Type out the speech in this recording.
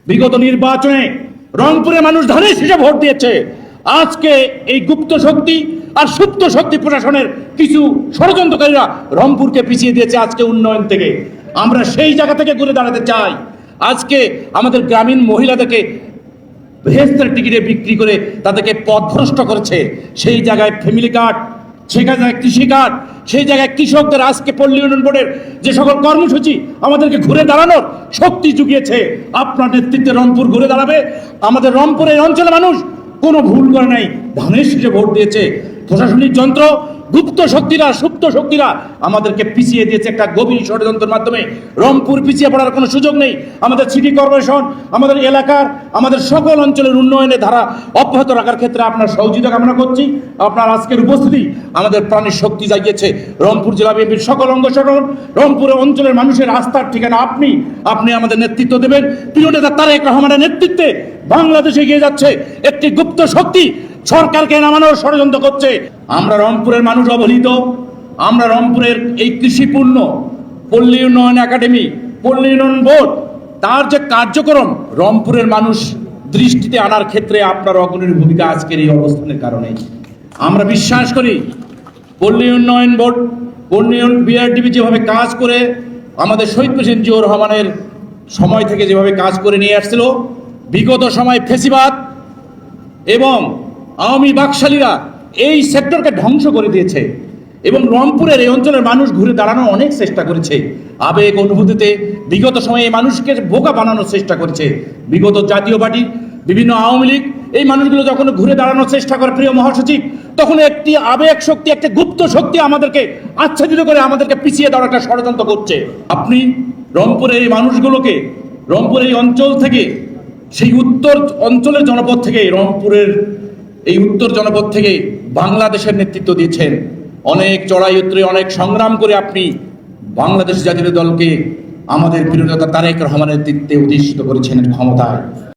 বিগত নির্বাচনে রংপুরে মানুষ ধানের শীষে ভোট দিয়েছে। আজকে এই গুপ্ত শক্তি আর সুপ্ত শক্তি প্রশাসনের কিছু ষড়যন্ত্রকারীরা রংপুরকে পিছিয়ে দিয়েছে আজকে উন্নয়ন থেকে। আমরা সেই জায়গা থেকে ঘুরে দাঁড়াতে চাই। আজকে আমাদের গ্রামীণ মহিলাদেরকে ভেস্তের টিকিটে বিক্রি করে তাদেরকে পথভ্রষ্ট করেছে। সেই জায়গায় ফ্যামিলি কার্ড, সেই জায়গায় কৃষি কার্ড, সেই জায়গায় কৃষকদের আজকে পল্লী উন্নয়ন বোর্ডের যে সকল কর্মসূচি আমাদেরকে ঘুরে দাঁড়ানোর শক্তি জুগিয়েছে। আপনার নেতৃত্বে রংপুর ঘুরে দাঁড়াবে। আমাদের রংপুরের অঞ্চলের মানুষ কোনো ভুল করে নাই, ধানের শীষে ভোট দিয়েছে। প্রশাসনিক যন্ত্র, গুপ্ত শক্তিরা, সুপ্ত শক্তিরা আমাদেরকে পিছিয়ে দিয়েছে একটা গভীর ষড়যন্ত্রের মাধ্যমে। রংপুর পিছিয়ে পড়ার কোনো সুযোগ নেই। আমাদের সিটি কর্পোরেশন, আমাদের এলাকার, আমাদের সকল অঞ্চলের উন্নয়নের ধারা অব্যাহত রাখার ক্ষেত্রে আপনার সহযোগিতা কামনা করছি। আপনার আজকের উপস্থিতি আমাদের প্রাণের শক্তি জাগিয়েছে। রংপুর জেলা বিএনপির সকল অঙ্গ সংগঠন, রংপুরের অঞ্চলের মানুষের আস্থার ঠিকানা আপনি। আপনি আমাদের নেতৃত্ব দেবেন। প্রিয় নেতা তারেক রহমানের নেতৃত্বে বাংলাদেশ এগিয়ে যাচ্ছে। একটি গুপ্ত শক্তি সরকারকে নামানোর ষড়যন্ত্র করছে। আমরা রংপুরের মানুষ অবহেলিত। আমরা রংপুরের এই কৃষিপূর্ণ পল্লী উন্নয়ন একাডেমি, পল্লী উন্নয়ন বোর্ড, তার যে কার্যক্রম রংপুরের মানুষ দৃষ্টিতে আনার ক্ষেত্রে আপনার অগ্রণী ভূমিকা আজকের এই অবস্থানের কারণে। আমরা বিশ্বাস করি পল্লী উন্নয়ন বোর্ড, পল্লী বিআরডিবি যেভাবে কাজ করে আমাদের শহীদ প্রেসিডেন্ট জিয়াউর রহমানের সময় থেকে যেভাবে কাজ করে নিয়ে আসছিল, বিগত সময় ফেসিবাদ এবং আওয়ামী বাকশালীরা এই সেক্টরকে ধ্বংস করে দিয়েছে এবং রংপুরের এই অঞ্চলের মানুষ ঘুরে দাঁড়ানোর অনেক চেষ্টা করেছে। আবেগ অনুভূতিতে বিগত সময়ে এই মানুষকে বোকা বানানোর চেষ্টা করেছে বিগত জাতীয় পার্টি, বিভিন্ন আওয়ামী লীগ। এই মানুষগুলো যখন ঘুরে দাঁড়ানোর চেষ্টা করে প্রিয় মহাসচিব, তখন একটি আবেগ শক্তি, একটি গুপ্ত শক্তি আমাদেরকে আচ্ছাদিত করে আমাদেরকে পিছিয়ে দেওয়ার একটা ষড়যন্ত্র করছে। আপনি রংপুরের এই মানুষগুলোকে, রংপুরের এই অঞ্চল থেকে, সেই উত্তর অঞ্চলের জনপদ থেকে, রংপুরের এই উত্তর জনপদ থেকে বাংলাদেশের নেতৃত্ব দিয়েছেন। অনেক চড়াই উত্তরে, অনেক সংগ্রাম করে আপনি বাংলাদেশ জাতীয় দলকে আমাদের প্রিয় নেতা তারেক রহমানের নেতৃত্বে অধিষ্ঠিত করেছেন ক্ষমতায়।